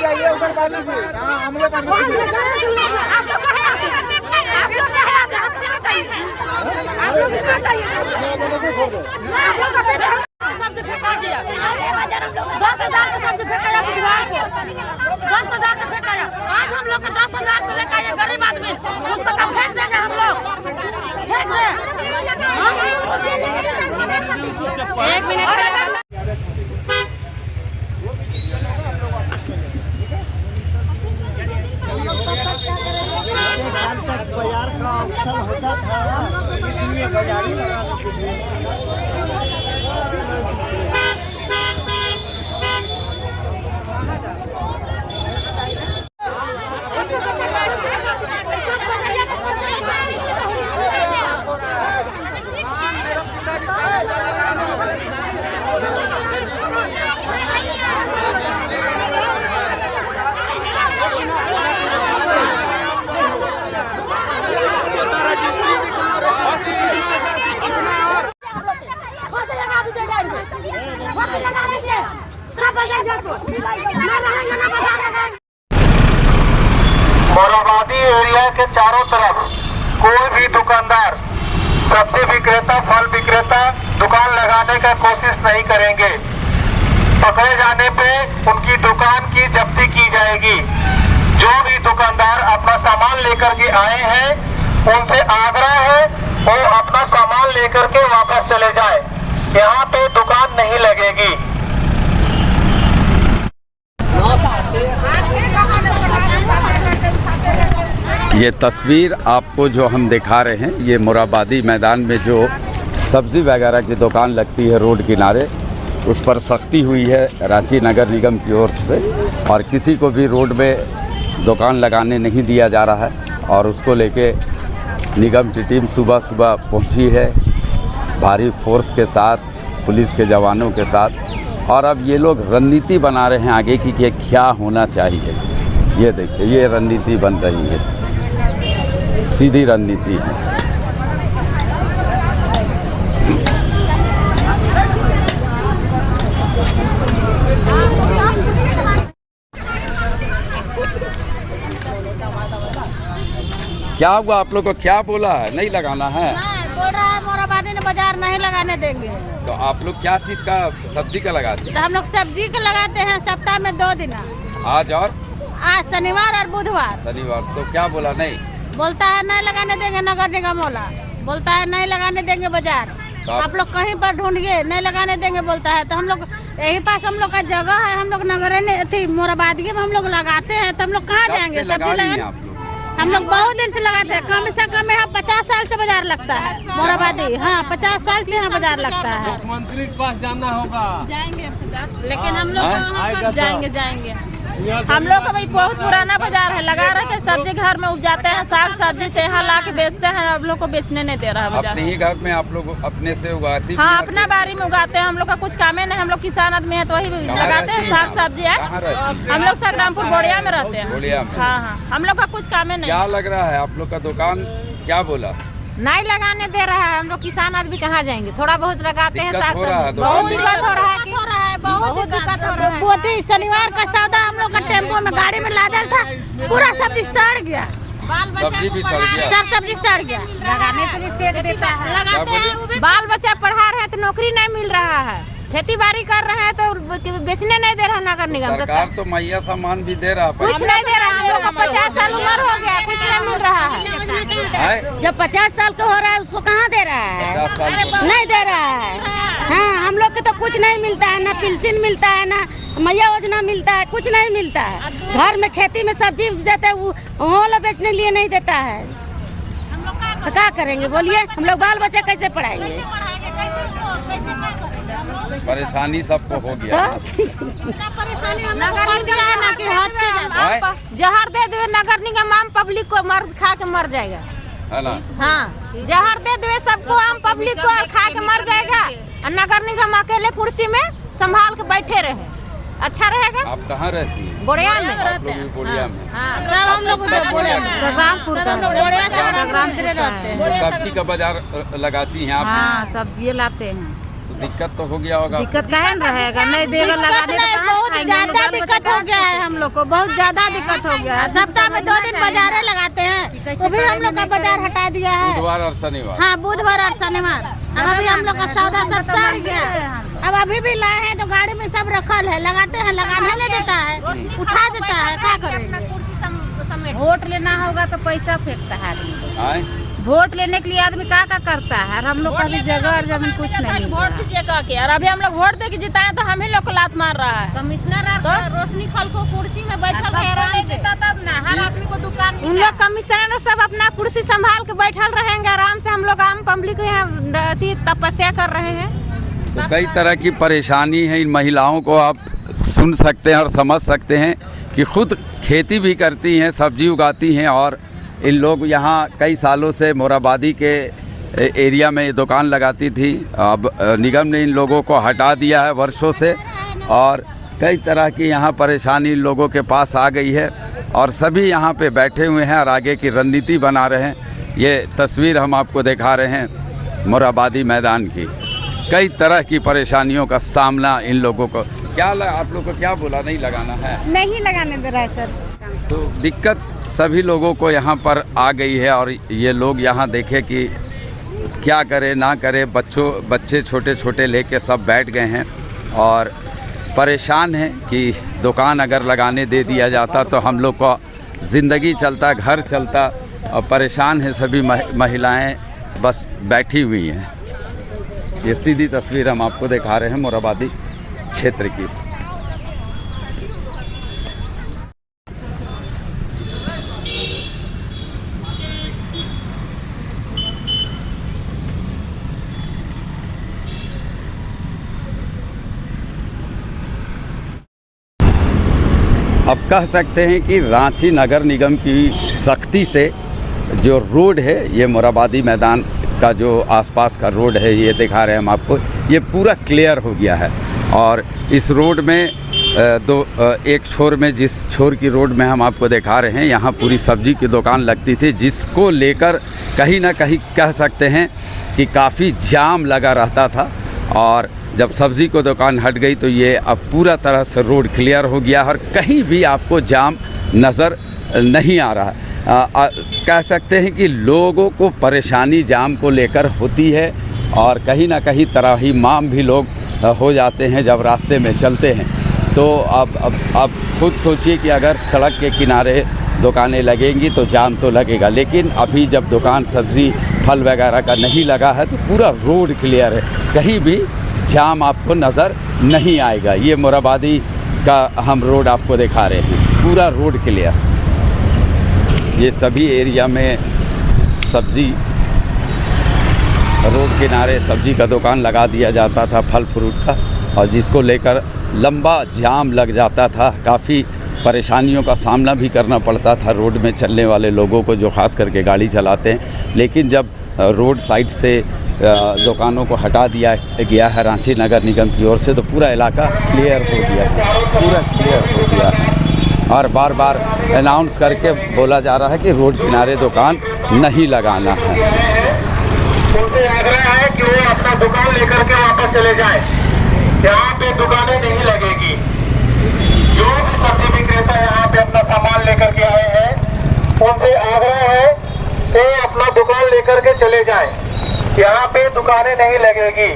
जाइए उधर बात कीजिए। हाँ हम लोग शब्द फेंका गया 10,000 का शब्द फेंकाया बुधवार को 10,000 का फेंकाया। आज हम लोग 10,000 को लेकर आए गरीब आदमी उसको तो फेंक देंगे हम लोग फेंक दे। एक मिनट बाजार का अवसर होता था इसलिए बाजारी मोराबादी एरिया के चारों तरफ कोई भी दुकानदार, सब्जी विक्रेता, फल विक्रेता दुकान लगाने का कोशिश नहीं करेंगे। पकड़े जाने पे उनकी दुकान की जब्ती की जाएगी। जो भी दुकानदार अपना सामान लेकर के आए हैं उनसे आग्रह है वो अपना सामान लेकर के वापस चले जाए। यहाँ पे दुकान नहीं लगेगी। ये तस्वीर आपको जो हम दिखा रहे हैं ये मोराबादी मैदान में जो सब्ज़ी वगैरह की दुकान लगती है रोड किनारे, उस पर सख्ती हुई है रांची नगर निगम की ओर से और किसी को भी रोड में दुकान लगाने नहीं दिया जा रहा है। और उसको लेके निगम की टीम सुबह सुबह पहुंची है भारी फोर्स के साथ, पुलिस के जवानों के साथ। और अब ये लोग रणनीति बना रहे हैं आगे की कि क्या होना चाहिए। ये देखिए ये रणनीति बन रही है, सीधी रणनीति है। क्या हुआ आप लोग को, क्या बोला है? नहीं लगाना है? नहीं बोल रहा है मोराबादी ने बाजार नहीं लगाने देंगे। तो आप लोग क्या चीज़ का, सब्जी का लगाते हैं? तो हम लोग सब्जी का लगाते हैं सप्ताह में 2 दिन। आज और आज शनिवार और बुधवार। शनिवार। तो क्या बोला? नहीं बोलता है नहीं लगाने देंगे, नगर निगम वाला बोलता है नहीं लगाने देंगे बाजार। आप लोग कहीं पर ढूंढिए, नहीं लगाने देंगे बोलता है। तो हम लोग यही पास हम लोग का जगह है, हम लोग नगर थी मोराबादी में हम लोग लगाते हैं। तो हम लोग कहाँ जाएंगे सब्जी लगाने? हम लोग बहुत दिन से लगाते हैं, कम से कम यहाँ 50 साल से बाजार लगता है मोराबादी। हाँ 50 साल से यहाँ बाजार लगता है। मंत्री के पास जाना होगा, जाएंगे लेकिन हम लोग जाएंगे। हम लोग का भाई बहुत पुराना बाजार है, लगा रहे थे सब्जी घर में उपजाते हैं, साग सब्जी से यहाँ ला के बेचते हैं। अब लोग को बेचने नहीं दे रहा है बाजार। अपने ही घर में आप लोग अपने से उगाती? हाँ अपना बारी में उगाते हैं। हम लोग का कुछ कामे नहीं, हम लोग किसान आदमी है तो वही लगाते हैं साग सब्जी है। हम लोग संग्रामपुर बोड़िया में रहते हैं। बोड़िया में? हाँ हम लोग का कुछ कामे नहीं। क्या लग रहा है आप लोग का दुकान? क्या बोला? नहीं लगाने दे रहा है। हम लोग किसान आदमी कहाँ जाएंगे? थोड़ा बहुत लगाते हैं साग सब्जी। बहुत दिक्कत हो रहा है, बहुत दिक्कत हो रहा है। शनिवार का सौदा हम लोग का टेम्पो में गाड़ी में लादल था, पूरा सब्जी सड़ गया, सब्जी भी सड़ गया, सब सब्जी सड़ गया। लगाने से भी फेंक देता है। लगाते हैं बाल बच्चा पढ़ा रहे हैं तो नौकरी नहीं मिल रहा है, खेती बाड़ी कर रहे हैं तो बेचने नहीं दे रहा नगर निगम। सरकार तो मैया सामान भी दे रहा, कुछ नहीं दे रहा। हम लोग का 50 साल उम्र हो गया, कुछ नहीं मिल रहा है। जब 50 साल का हो रहा है उसको कहाँ दे रहा है? 50 साल नहीं दे रहा है। हाँ हम लोग के तो कुछ नहीं मिलता है, ना पेंशन मिलता है, ना मैया योजना मिलता है, कुछ नहीं मिलता है। घर में खेती में सब्जी उपजाते है वो लोग बेचने लिए नहीं देता है। तो क्या करेंगे बोलिए? हम लोग बाल बच्चा कैसे पढ़ाएंगे? परेशानी सबको हो गया। नगर निगम के हाथ से जहर दे दे, नगर निगम आम पब्लिक को मर खा के मर जाएगा, है ना? हाँ जहर दे दे सबको, आम पब्लिक को और खा के मर जाएगा। और नगर निगम अकेले कुर्सी में संभाल के बैठे रहे, अच्छा रहेगा। आप कहाँ रहती हैं? बोड़िया में। आप लोग भी बोड़िया में? सब हम लोग संग्रामपुर का संग्रामपुर रहते हैं। सब्जी का बाजार लगाती हैं आप? हाँ सब्जी लाते हैं। तो दिक्कत तो हो गया होगा। दिक्कत काहे न रहेगा, नहीं देगा लगाने तो कहाँ से बहुत खाएंगे? ज्यादा दिक्कत हो गया है हम लोग को, बहुत ज्यादा दिक्कत हो गया है। सप्ताह में 2 दिन बाजारे लगाते हैं, तो भी हम लोग का बाजार हटा दिया है। बुधवार और शनिवार। हाँ, बुधवार और शनिवार। अब अभी हम लोग का सौदा सब सड़ गया। अब अभी भी लाए हैं तो गाड़ी में सब रखल है, लगाते हैं, लगाने नहीं देता है, उठा देता है, क्या करें। वोट लेना होगा तो पैसा फेंकता है आदमी। आए? वोट लेने के लिए आदमी क्या करता है, और हम लोग का भी जगह और जमीन कुछ नहीं मिल रहा है। वोट दीजिए कह के, और अभी हम लोग वोट दे के जिताए तो हम ही लोग को लात मार रहा है। कमिश्नर तो रोशनी खल को कुर्सी में बैठल है, तब ना हर आदमी को दुकान उन लोग कमिश्नर सब अपना कुर्सी संभाल के बैठल रहेंगे आराम से। हम लोग आम पब्लिक यहाँ तपस्या कर रहे हैं। तो कई तरह की परेशानी है इन महिलाओं को, आप सुन सकते हैं और समझ सकते हैं कि खुद खेती भी करती हैं, सब्जी उगाती हैं, और इन लोग यहाँ कई सालों से मोराबादी के एरिया में दुकान लगाती थी। अब निगम ने इन लोगों को हटा दिया है वर्षों से, और कई तरह की यहाँ परेशानी इन लोगों के पास आ गई है, और सभी यहाँ पे बैठे हुए हैं और आगे की रणनीति बना रहे हैं। ये तस्वीर हम आपको दिखा रहे हैं मोराबादी मैदान की। कई तरह की परेशानियों का सामना इन लोगों को। आप लोग को क्या बोला, नहीं लगाना है? नहीं लगाने दे रहा है सर। तो दिक्कत सभी लोगों को यहाँ पर आ गई है, और ये लोग यहाँ देखे कि क्या करे ना करे। बच्चे छोटे छोटे लेके सब बैठ गए हैं और परेशान हैं कि दुकान अगर लगाने दे दिया जाता तो हम लोग का ज़िंदगी चलता, घर चलता। और परेशान हैं सभी महिलाएं, बस बैठी हुई हैं। ये सीधी तस्वीर हम आपको दिखा रहे हैं मोराबादी क्षेत्र की। अब कह सकते हैं कि रांची नगर निगम की सख्ती से जो रोड है, ये मोराबादी मैदान का जो आसपास का रोड है, ये दिखा रहे हैं हम आपको, ये पूरा क्लियर हो गया है। और इस रोड में एक छोर में, जिस छोर की रोड में हम आपको दिखा रहे हैं, यहाँ पूरी सब्जी की दुकान लगती थी, जिसको लेकर कहीं ना कहीं कह सकते हैं कि काफ़ी जाम लगा रहता था। और जब सब्ज़ी को दुकान हट गई तो ये अब पूरा तरह से रोड क्लियर हो गया, और कहीं भी आपको जाम नज़र नहीं आ रहा। कह सकते हैं कि लोगों को परेशानी जाम को लेकर होती है, और कहीं ना कहीं त्राहिमाम भी लोग हो जाते हैं जब रास्ते में चलते हैं। तो अब खुद सोचिए कि अगर सड़क के किनारे दुकानें लगेंगी तो जाम तो लगेगा, लेकिन अभी जब दुकान सब्ज़ी फल वगैरह का नहीं लगा है तो पूरा रोड क्लियर है, कहीं भी जाम आपको नज़र नहीं आएगा। ये मोराबादी का हम रोड आपको दिखा रहे हैं, पूरा रोड क्लियर। ये सभी एरिया में सब्ज़ी, रोड किनारे सब्ज़ी का दुकान लगा दिया जाता था, फल फ्रूट का, और जिसको लेकर लंबा जाम लग जाता था। काफ़ी परेशानियों का सामना भी करना पड़ता था रोड में चलने वाले लोगों को, जो ख़ास करके गाड़ी चलाते हैं। लेकिन जब रोड साइड से दुकानों को हटा दिया गया है रांची नगर निगम की ओर से, तो पूरा इलाका क्लियर हो गया, पूरा क्लियर हो गया। और बार बार अनाउंस करके बोला जा रहा है कि रोड किनारे दुकान नहीं लगाना है। उनसे आग्रह है कि वो अपना दुकान लेकर के वापस चले जाएं। यहाँ पे दुकानें नहीं लगेगी। जो भी सब्जी विक्रेता यहाँ पे अपना सामान लेकर के आए हैं, उनसे आग्रह है कि अपना दुकान लेकर के चले जाएं। यहाँ पे दुकानें नहीं लगेगी।